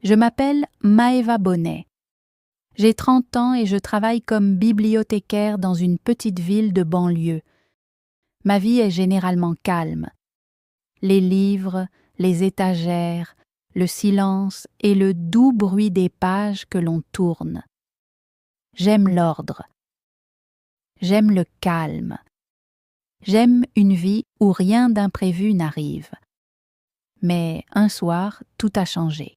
Je m'appelle Maëva Bonnet. J'ai 30 ans et je travaille comme bibliothécaire dans une petite ville de banlieue. Ma vie est généralement calme. Les livres, les étagères, le silence et le doux bruit des pages que l'on tourne. J'aime l'ordre. J'aime le calme. J'aime une vie où rien d'imprévu n'arrive. Mais un soir, tout a changé.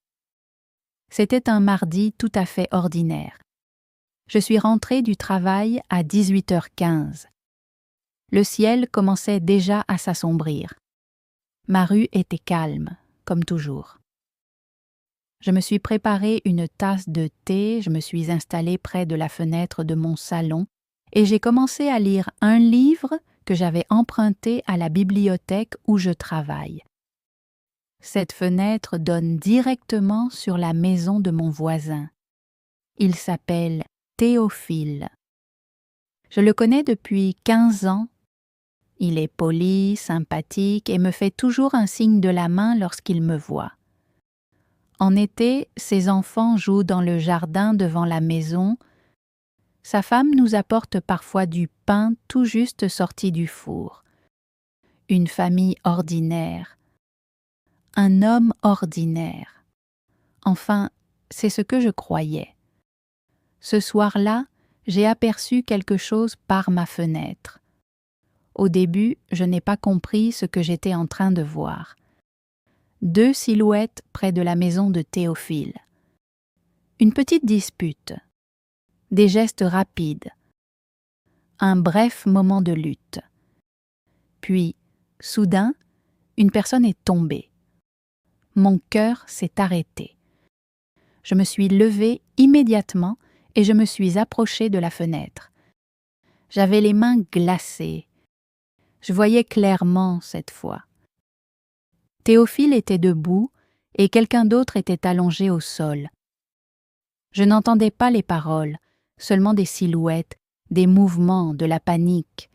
C'était un mardi tout à fait ordinaire. Je suis rentrée du travail à 18h15. Le ciel commençait déjà à s'assombrir. Ma rue était calme, comme toujours. Je me suis préparé une tasse de thé, je me suis installée près de la fenêtre de mon salon et j'ai commencé à lire un livre que j'avais emprunté à la bibliothèque où je travaille. Cette fenêtre donne directement sur la maison de mon voisin. Il s'appelle Théophile. Je le connais depuis 15 ans. Il est poli, sympathique et me fait toujours un signe de la main lorsqu'il me voit. En été, ses enfants jouent dans le jardin devant la maison. Sa femme nous apporte parfois du pain tout juste sorti du four. Une famille ordinaire. Un homme ordinaire. Enfin, c'est ce que je croyais. Ce soir-là, j'ai aperçu quelque chose par ma fenêtre. Au début, je n'ai pas compris ce que j'étais en train de voir. 2 silhouettes près de la maison de Théophile. Une petite dispute. Des gestes rapides. Un bref moment de lutte. Puis, soudain, une personne est tombée. Mon cœur s'est arrêté. Je me suis levée immédiatement et je me suis approchée de la fenêtre. J'avais les mains glacées. Je voyais clairement cette fois. Théophile était debout et quelqu'un d'autre était allongé au sol. Je n'entendais pas les paroles, seulement des silhouettes, des mouvements, de la panique.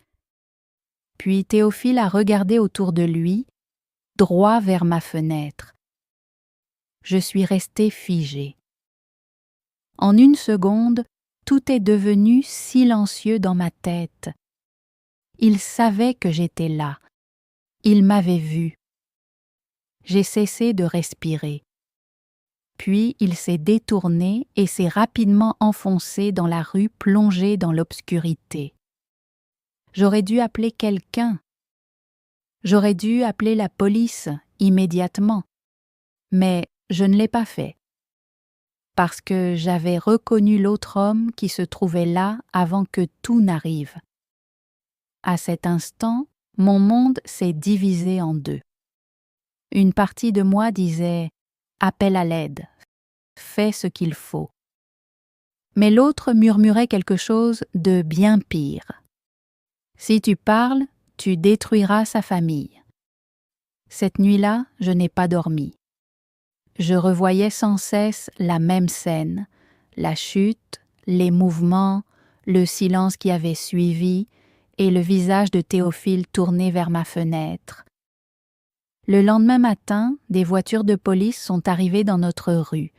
Puis Théophile a regardé autour de lui, droit vers ma fenêtre. Je suis restée figée. En une seconde, tout est devenu silencieux dans ma tête. Il savait que j'étais là. Il m'avait vue. J'ai cessé de respirer. Puis il s'est détourné et s'est rapidement enfoncé dans la rue plongée dans l'obscurité. J'aurais dû appeler quelqu'un. J'aurais dû appeler la police immédiatement. Mais je ne l'ai pas fait. Parce que j'avais reconnu l'autre homme qui se trouvait là avant que tout n'arrive. À cet instant, mon monde s'est divisé en 2. Une partie de moi disait « appelle à l'aide, fais ce qu'il faut ». Mais l'autre murmurait quelque chose de bien pire. « Si tu parles, tu détruiras sa famille ». Cette nuit-là, je n'ai pas dormi. Je revoyais sans cesse la même scène, la chute, les mouvements, le silence qui avait suivi et le visage de Théophile tourné vers ma fenêtre. Le lendemain matin, des voitures de police sont arrivées dans notre rue.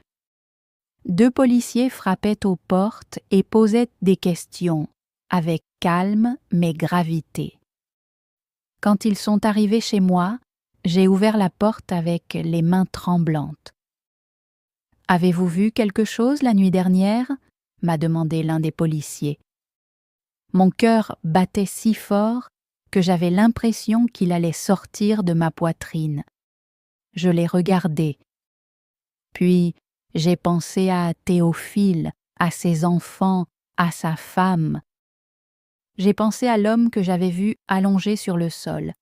2 policiers frappaient aux portes et posaient des questions, avec calme mais gravité. Quand ils sont arrivés chez moi, j'ai ouvert la porte avec les mains tremblantes. « Avez-vous vu quelque chose la nuit dernière ?» m'a demandé l'un des policiers. Mon cœur battait si fort que j'avais l'impression qu'il allait sortir de ma poitrine. Je l'ai regardé. Puis j'ai pensé à Théophile, à ses enfants, à sa femme. J'ai pensé à l'homme que j'avais vu allongé sur le sol.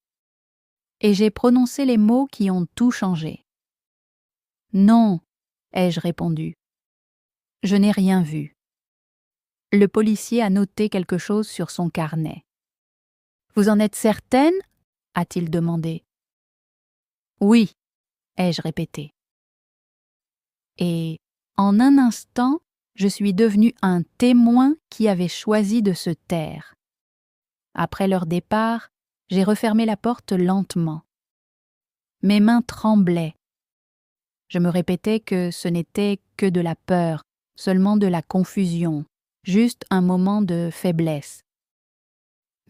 Et j'ai prononcé les mots qui ont tout changé. « Non », ai-je répondu. « Je n'ai rien vu. » Le policier a noté quelque chose sur son carnet. « Vous en êtes certaine ?» a-t-il demandé. « Oui », ai-je répété. Et, en un instant, je suis devenue un témoin qui avait choisi de se taire. Après leur départ, j'ai refermé la porte lentement. Mes mains tremblaient. Je me répétais que ce n'était que de la peur, seulement de la confusion, juste un moment de faiblesse.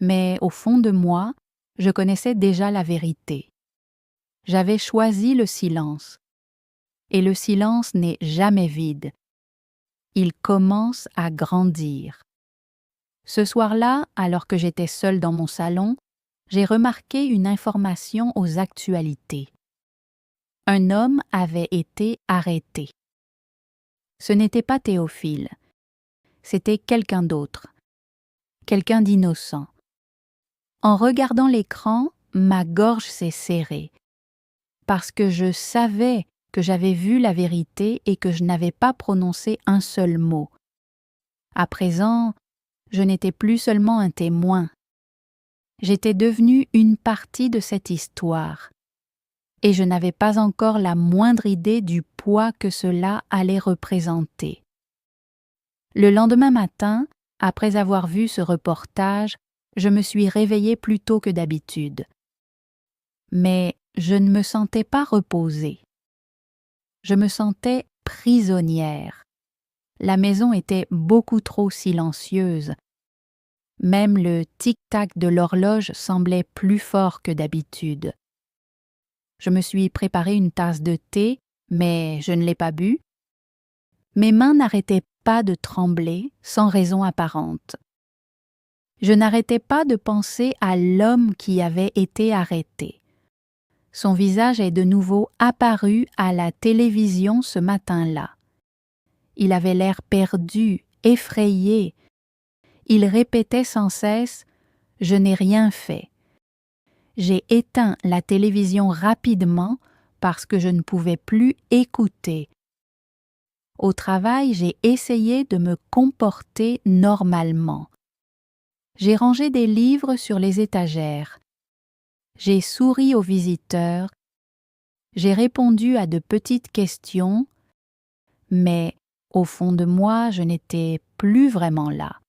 Mais au fond de moi, je connaissais déjà la vérité. J'avais choisi le silence. Et le silence n'est jamais vide. Il commence à grandir. Ce soir-là, alors que j'étais seule dans mon salon, j'ai remarqué une information aux actualités. Un homme avait été arrêté. Ce n'était pas Théophile. C'était quelqu'un d'autre. Quelqu'un d'innocent. En regardant l'écran, ma gorge s'est serrée. Parce que je savais que j'avais vu la vérité et que je n'avais pas prononcé un seul mot. À présent, je n'étais plus seulement un témoin. J'étais devenue une partie de cette histoire. Et je n'avais pas encore la moindre idée du poids que cela allait représenter. Le lendemain matin, après avoir vu ce reportage, je me suis réveillée plus tôt que d'habitude. Mais je ne me sentais pas reposée. Je me sentais prisonnière. La maison était beaucoup trop silencieuse. Même le tic-tac de l'horloge semblait plus fort que d'habitude. Je me suis préparé une tasse de thé, mais je ne l'ai pas bu. Mes mains n'arrêtaient pas de trembler sans raison apparente. Je n'arrêtais pas de penser à l'homme qui avait été arrêté. Son visage est de nouveau apparu à la télévision ce matin-là. Il avait l'air perdu, effrayé. Il répétait sans cesse « Je n'ai rien fait ». J'ai éteint la télévision rapidement parce que je ne pouvais plus écouter. Au travail, j'ai essayé de me comporter normalement. J'ai rangé des livres sur les étagères. J'ai souri aux visiteurs. J'ai répondu à de petites questions, mais au fond de moi, je n'étais plus vraiment là.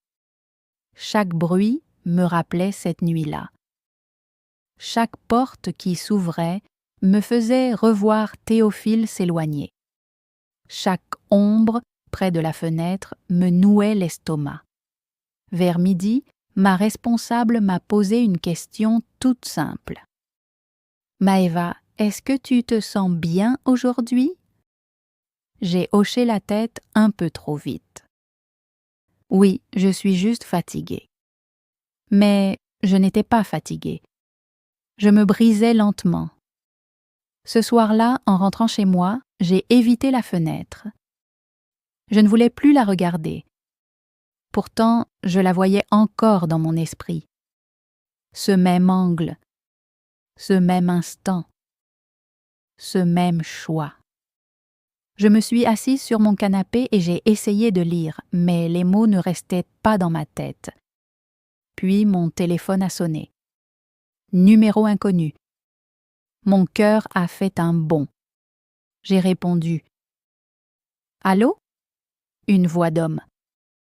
Chaque bruit me rappelait cette nuit-là. Chaque porte qui s'ouvrait me faisait revoir Théophile s'éloigner. Chaque ombre près de la fenêtre me nouait l'estomac. Vers midi, ma responsable m'a posé une question toute simple. « Maëva, est-ce que tu te sens bien aujourd'hui ?» J'ai hoché la tête un peu trop vite. « Oui, je suis juste fatiguée. » Mais je n'étais pas fatiguée. Je me brisais lentement. Ce soir-là, en rentrant chez moi, j'ai évité la fenêtre. Je ne voulais plus la regarder. Pourtant, je la voyais encore dans mon esprit. Ce même angle, ce même instant, ce même choix. Je me suis assise sur mon canapé et j'ai essayé de lire, mais les mots ne restaient pas dans ma tête. Puis mon téléphone a sonné. Numéro inconnu. Mon cœur a fait un bond. J'ai répondu. « Allô ?» Une voix d'homme.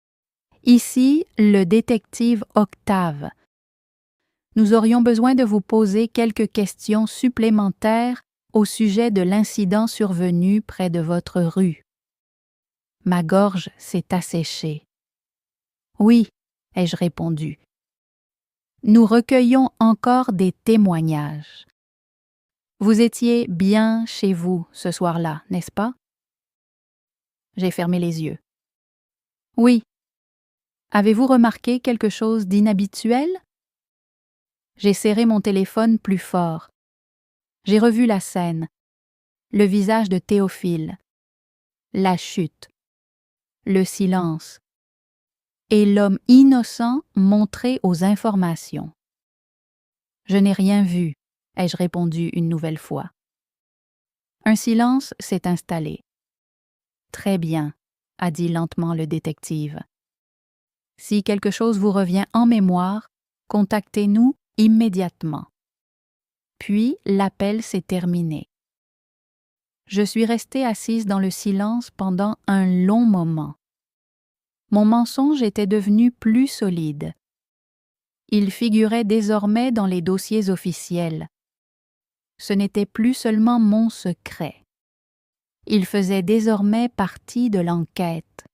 « Ici, le détective Octave. Nous aurions besoin de vous poser quelques questions supplémentaires au sujet de l'incident survenu près de votre rue. » Ma gorge s'est asséchée. « Oui, » ai-je répondu. « Nous recueillons encore des témoignages. Vous étiez bien chez vous ce soir-là, n'est-ce pas? » J'ai fermé les yeux. « Oui. Avez-vous remarqué quelque chose d'inhabituel? » J'ai serré mon téléphone plus fort. J'ai revu la scène, le visage de Théophile, la chute, le silence, et l'homme innocent montré aux informations. « Je n'ai rien vu, » ai-je répondu une nouvelle fois. Un silence s'est installé. « Très bien, » a dit lentement le détective. « Si quelque chose vous revient en mémoire, contactez-nous immédiatement. » Puis l'appel s'est terminé. Je suis restée assise dans le silence pendant un long moment. Mon mensonge était devenu plus solide. Il figurait désormais dans les dossiers officiels. Ce n'était plus seulement mon secret. Il faisait désormais partie de l'enquête.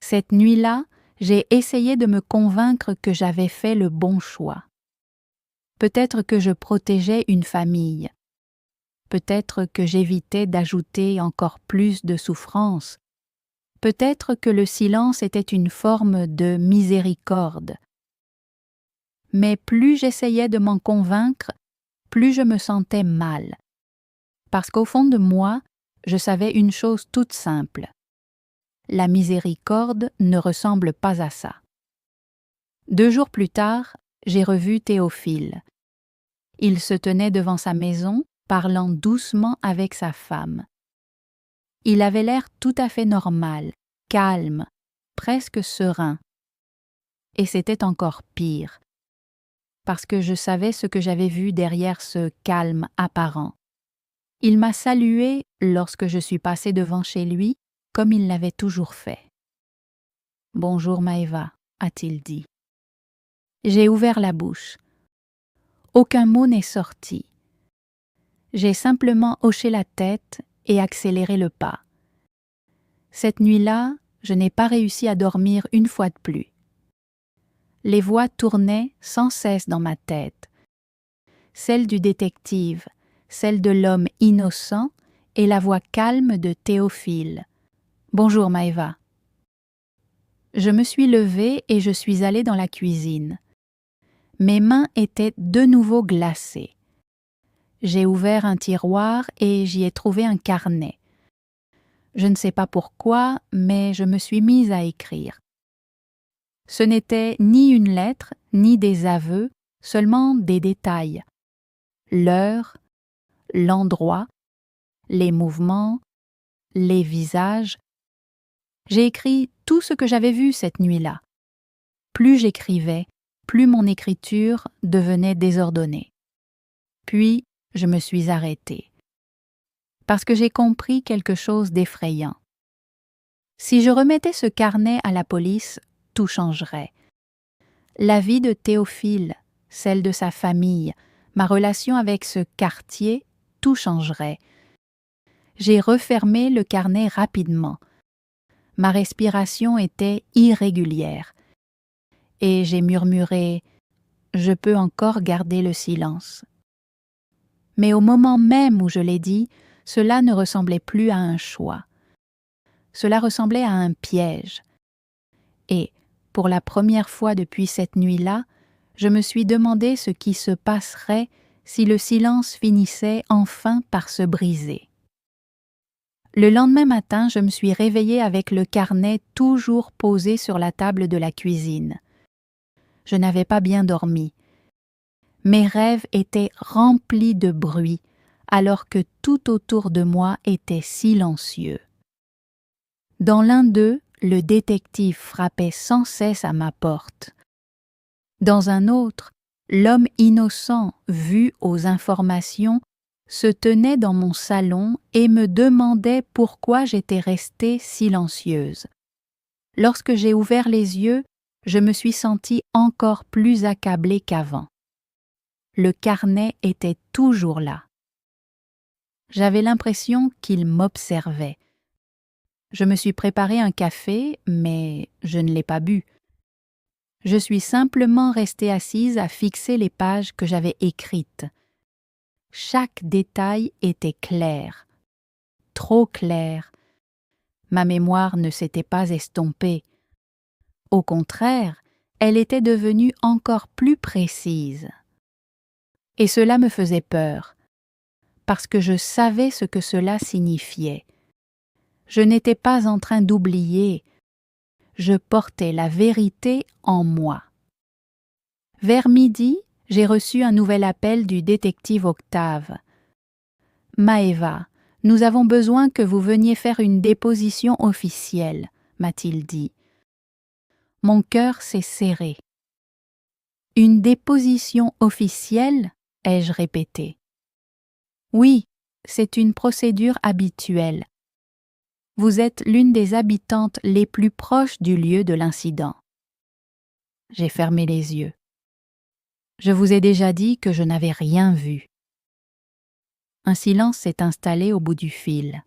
Cette nuit-là, j'ai essayé de me convaincre que j'avais fait le bon choix. Peut-être que je protégeais une famille. Peut-être que j'évitais d'ajouter encore plus de souffrance. Peut-être que le silence était une forme de miséricorde. Mais plus j'essayais de m'en convaincre, plus je me sentais mal. Parce qu'au fond de moi, je savais une chose toute simple. La miséricorde ne ressemble pas à ça. 2 jours plus tard, j'ai revu Théophile. Il se tenait devant sa maison, parlant doucement avec sa femme. Il avait l'air tout à fait normal, calme, presque serein. Et c'était encore pire, parce que je savais ce que j'avais vu derrière ce calme apparent. Il m'a salué lorsque je suis passée devant chez lui, comme il l'avait toujours fait. « Bonjour Maëva », a-t-il dit. J'ai ouvert la bouche. Aucun mot n'est sorti. J'ai simplement hoché la tête et accéléré le pas. Cette nuit-là, je n'ai pas réussi à dormir une fois de plus. Les voix tournaient sans cesse dans ma tête. Celle du détective, celle de l'homme innocent et la voix calme de Théophile. « Bonjour Maëva ». Je me suis levée et je suis allée dans la cuisine. Mes mains étaient de nouveau glacées. J'ai ouvert un tiroir et j'y ai trouvé un carnet. Je ne sais pas pourquoi, mais je me suis mise à écrire. Ce n'était ni une lettre, ni des aveux, seulement des détails. L'heure, l'endroit, les mouvements, les visages. J'ai écrit tout ce que j'avais vu cette nuit-là. Plus j'écrivais, plus mon écriture devenait désordonnée. Puis, je me suis arrêtée. Parce que j'ai compris quelque chose d'effrayant. Si je remettais ce carnet à la police, tout changerait. La vie de Théophile, celle de sa famille, ma relation avec ce quartier, tout changerait. J'ai refermé le carnet rapidement. Ma respiration était irrégulière. Et j'ai murmuré « Je peux encore garder le silence ». Mais au moment même où je l'ai dit, cela ne ressemblait plus à un choix. Cela ressemblait à un piège. Et, pour la première fois depuis cette nuit-là, je me suis demandé ce qui se passerait si le silence finissait enfin par se briser. Le lendemain matin, je me suis réveillée avec le carnet toujours posé sur la table de la cuisine. Je n'avais pas bien dormi. Mes rêves étaient remplis de bruit, alors que tout autour de moi était silencieux. Dans l'un d'eux, le détective frappait sans cesse à ma porte. Dans un autre, l'homme innocent, vu aux informations, se tenait dans mon salon et me demandait pourquoi j'étais restée silencieuse. Lorsque j'ai ouvert les yeux, je me suis sentie encore plus accablée qu'avant. Le carnet était toujours là. J'avais l'impression qu'il m'observait. Je me suis préparé un café, mais je ne l'ai pas bu. Je suis simplement restée assise à fixer les pages que j'avais écrites. Chaque détail était clair, trop clair. Ma mémoire ne s'était pas estompée. Au contraire, elle était devenue encore plus précise. Et cela me faisait peur, parce que je savais ce que cela signifiait. Je n'étais pas en train d'oublier, je portais la vérité en moi. Vers midi, j'ai reçu un nouvel appel du détective Octave. « Maëva, nous avons besoin que vous veniez faire une déposition officielle, » m'a-t-il dit. Mon cœur s'est serré. « Une déposition officielle ?» ai-je répété. « Oui, c'est une procédure habituelle. Vous êtes l'une des habitantes les plus proches du lieu de l'incident. » J'ai fermé les yeux. Je vous ai déjà dit que je n'avais rien vu. Un silence s'est installé au bout du fil.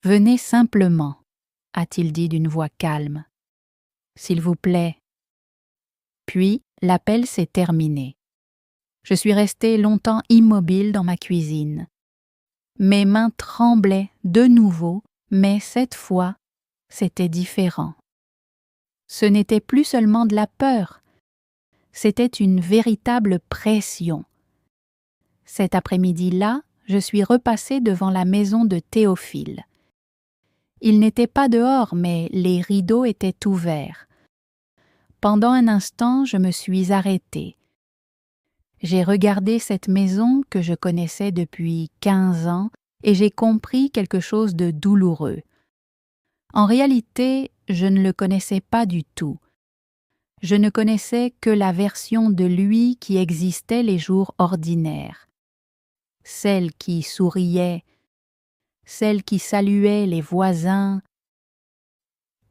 Venez simplement, a-t-il dit d'une voix calme. S'il vous plaît. Puis, l'appel s'est terminé. Je suis restée longtemps immobile dans ma cuisine. Mes mains tremblaient de nouveau, mais cette fois, c'était différent. Ce n'était plus seulement de la peur, c'était une véritable pression. Cet après-midi-là, je suis repassée devant la maison de Théophile. Il n'était pas dehors, mais les rideaux étaient ouverts. Pendant un instant, je me suis arrêtée. J'ai regardé cette maison que je connaissais depuis 15 ans et j'ai compris quelque chose de douloureux. En réalité, je ne le connaissais pas du tout. Je ne connaissais que la version de lui qui existait les jours ordinaires. Celle qui souriait, celle qui saluait les voisins,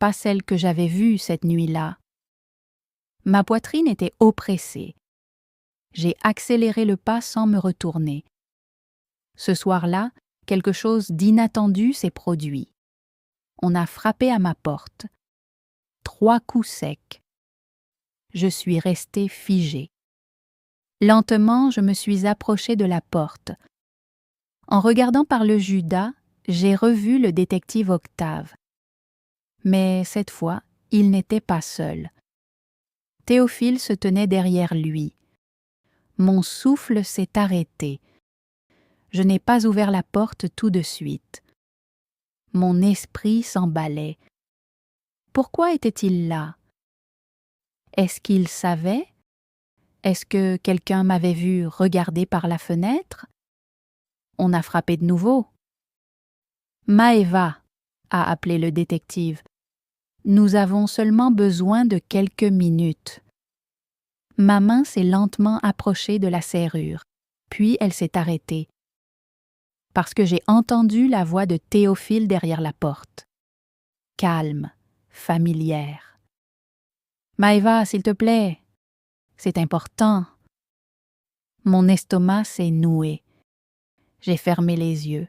pas celle que j'avais vue cette nuit-là. Ma poitrine était oppressée. J'ai accéléré le pas sans me retourner. Ce soir-là, quelque chose d'inattendu s'est produit. On a frappé à ma porte. 3 coups secs. Je suis restée figée. Lentement, je me suis approchée de la porte. En regardant par le Judas, j'ai revu le détective Octave. Mais cette fois, il n'était pas seul. Théophile se tenait derrière lui. Mon souffle s'est arrêté. Je n'ai pas ouvert la porte tout de suite. Mon esprit s'emballait. Pourquoi était-il là? Est-ce qu'il savait? Est-ce que quelqu'un m'avait vu regarder par la fenêtre? On a frappé de nouveau. Maëva, a appelé le détective. Nous avons seulement besoin de quelques minutes. Ma main s'est lentement approchée de la serrure, puis elle s'est arrêtée. Parce que j'ai entendu la voix de Théophile derrière la porte. Calme, familière. Maëva, s'il te plaît, c'est important. Mon estomac s'est noué. J'ai fermé les yeux.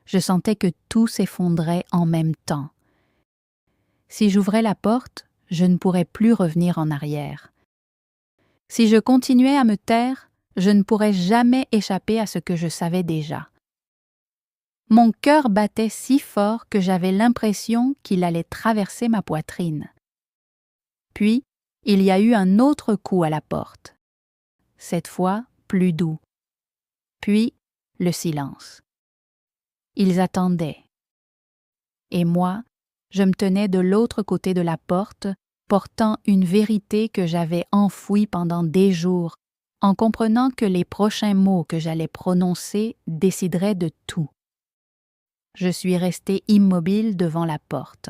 Je sentais que tout s'effondrait en même temps. Si j'ouvrais la porte, je ne pourrais plus revenir en arrière. Si je continuais à me taire, je ne pourrais jamais échapper à ce que je savais déjà. Mon cœur battait si fort que j'avais l'impression qu'il allait traverser ma poitrine. Puis, il y a eu un autre coup à la porte. Cette fois, plus doux. Puis, le silence. Ils attendaient. Et moi, je me tenais de l'autre côté de la porte, portant une vérité que j'avais enfouie pendant des jours, en comprenant que les prochains mots que j'allais prononcer décideraient de tout. Je suis restée immobile devant la porte.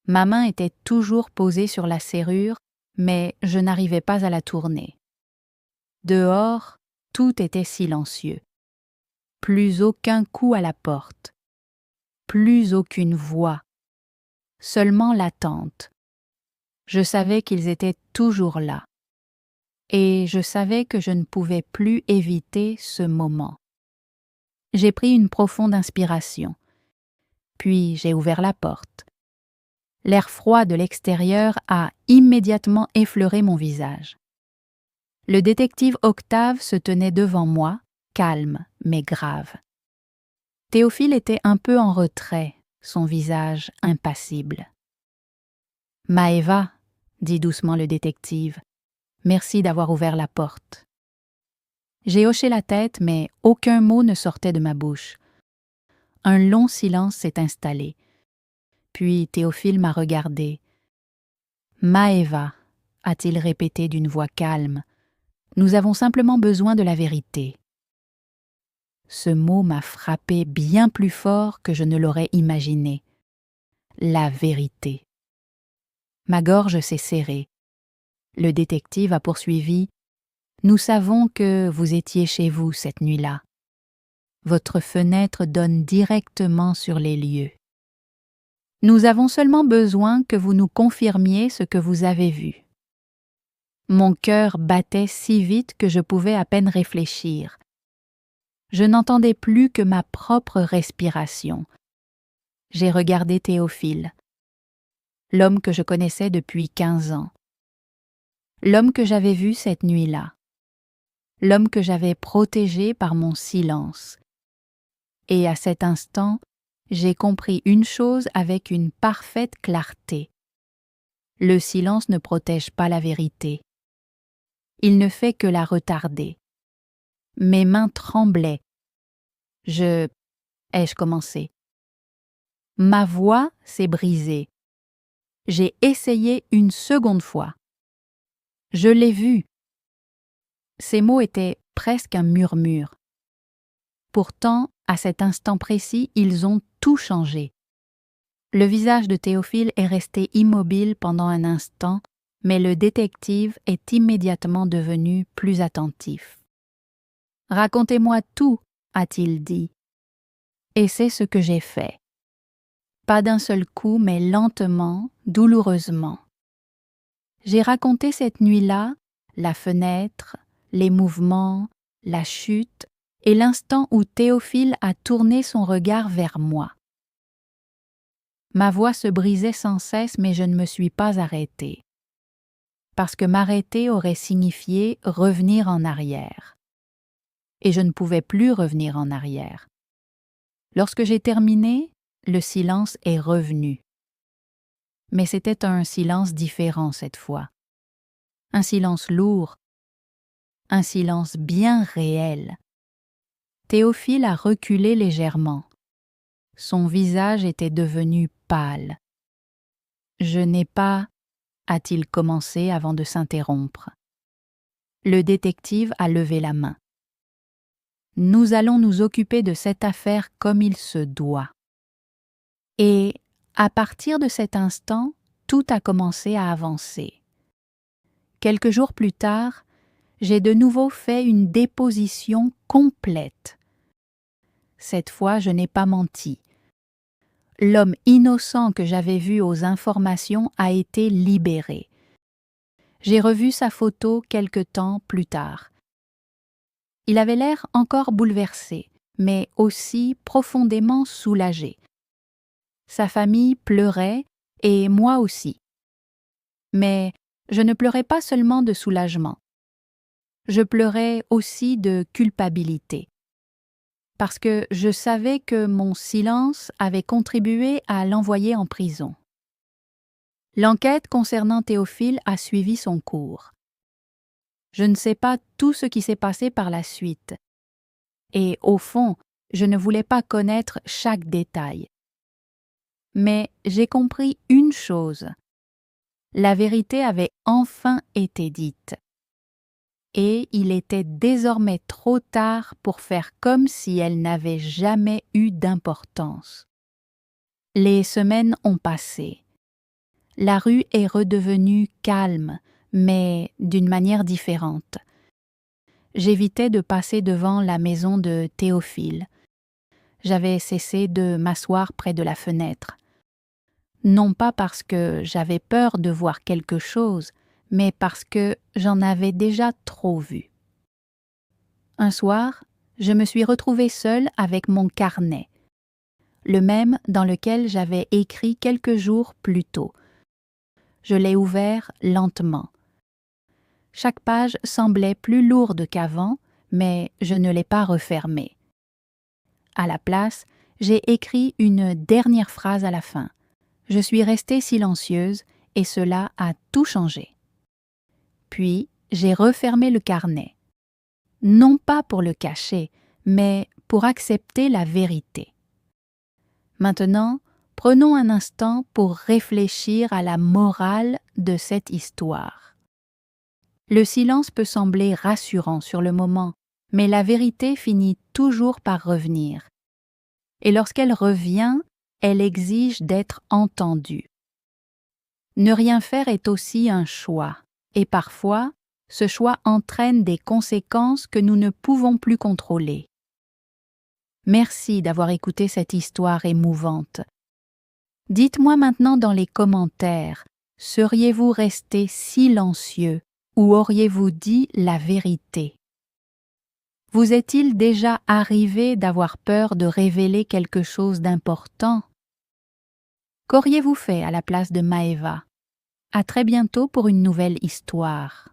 Ma main était toujours posée sur la serrure, mais je n'arrivais pas à la tourner. Dehors, tout était silencieux. Plus aucun coup à la porte. Plus aucune voix. Seulement l'attente. Je savais qu'ils étaient toujours là. Et je savais que je ne pouvais plus éviter ce moment. J'ai pris une profonde inspiration. Puis j'ai ouvert la porte. L'air froid de l'extérieur a immédiatement effleuré mon visage. Le détective Octave se tenait devant moi, calme mais grave. Théophile était un peu en retrait, son visage impassible. « Maëva, » dit doucement le détective, « merci d'avoir ouvert la porte. » J'ai hoché la tête, mais aucun mot ne sortait de ma bouche. Un long silence s'est installé. Puis Théophile m'a regardé. « Maëva, » a-t-il répété d'une voix calme, « nous avons simplement besoin de la vérité. » Ce mot m'a frappé bien plus fort que je ne l'aurais imaginé. La vérité. Ma gorge s'est serrée. Le détective a poursuivi. « Nous savons que vous étiez chez vous cette nuit-là. Votre fenêtre donne directement sur les lieux. Nous avons seulement besoin que vous nous confirmiez ce que vous avez vu. » Mon cœur battait si vite que je pouvais à peine réfléchir. Je n'entendais plus que ma propre respiration. J'ai regardé Théophile, l'homme que je connaissais depuis 15 ans, l'homme que j'avais vu cette nuit-là, l'homme que j'avais protégé par mon silence. Et à cet instant, j'ai compris une chose avec une parfaite clarté. Le silence ne protège pas la vérité. Il ne fait que la retarder. Mes mains tremblaient. Ai-je commencé? Ma voix s'est brisée. J'ai essayé une seconde fois. Je l'ai vu. Ces mots étaient presque un murmure. Pourtant, à cet instant précis, ils ont tout changé. Le visage de Théophile est resté immobile pendant un instant, mais le détective est immédiatement devenu plus attentif. « Racontez-moi tout », a-t-il dit. Et c'est ce que j'ai fait. Pas d'un seul coup, mais lentement, douloureusement. J'ai raconté cette nuit-là la fenêtre, les mouvements, la chute et l'instant où Théophile a tourné son regard vers moi. Ma voix se brisait sans cesse, mais je ne me suis pas arrêtée. Parce que m'arrêter aurait signifié revenir en arrière. Et je ne pouvais plus revenir en arrière. Lorsque j'ai terminé, le silence est revenu. Mais c'était un silence différent cette fois. Un silence lourd, un silence bien réel. Théophile a reculé légèrement. Son visage était devenu pâle. « Je n'ai pas... » a-t-il commencé avant de s'interrompre. Le détective a levé la main. « Nous allons nous occuper de cette affaire comme il se doit. » Et, à partir de cet instant, tout a commencé à avancer. Quelques jours plus tard, j'ai de nouveau fait une déposition complète. Cette fois, je n'ai pas menti. L'homme innocent que j'avais vu aux informations a été libéré. J'ai revu sa photo quelque temps plus tard. Il avait l'air encore bouleversé, mais aussi profondément soulagé. Sa famille pleurait, et moi aussi. Mais je ne pleurais pas seulement de soulagement. Je pleurais aussi de culpabilité. Parce que je savais que mon silence avait contribué à l'envoyer en prison. L'enquête concernant Théophile a suivi son cours. Je ne sais pas tout ce qui s'est passé par la suite. Et au fond, je ne voulais pas connaître chaque détail. Mais j'ai compris une chose. La vérité avait enfin été dite. Et il était désormais trop tard pour faire comme si elle n'avait jamais eu d'importance. Les semaines ont passé. La rue est redevenue calme, mais d'une manière différente. J'évitais de passer devant la maison de Théophile. J'avais cessé de m'asseoir près de la fenêtre. Non pas parce que j'avais peur de voir quelque chose, mais parce que j'en avais déjà trop vu. Un soir, je me suis retrouvée seule avec mon carnet, le même dans lequel j'avais écrit quelques jours plus tôt. Je l'ai ouvert lentement. Chaque page semblait plus lourde qu'avant, mais je ne l'ai pas refermé. À la place, j'ai écrit une dernière phrase à la fin. Je suis restée silencieuse et cela a tout changé. Puis, j'ai refermé le carnet. Non pas pour le cacher, mais pour accepter la vérité. Maintenant, prenons un instant pour réfléchir à la morale de cette histoire. Le silence peut sembler rassurant sur le moment, mais la vérité finit toujours par revenir. Et lorsqu'elle revient, elle exige d'être entendue. Ne rien faire est aussi un choix, et parfois, ce choix entraîne des conséquences que nous ne pouvons plus contrôler. Merci d'avoir écouté cette histoire émouvante. Dites-moi maintenant dans les commentaires, seriez-vous resté silencieux ou auriez-vous dit la vérité? Vous est-il déjà arrivé d'avoir peur de révéler quelque chose d'important? Qu'auriez-vous fait à la place de Maeva? À très bientôt pour une nouvelle histoire.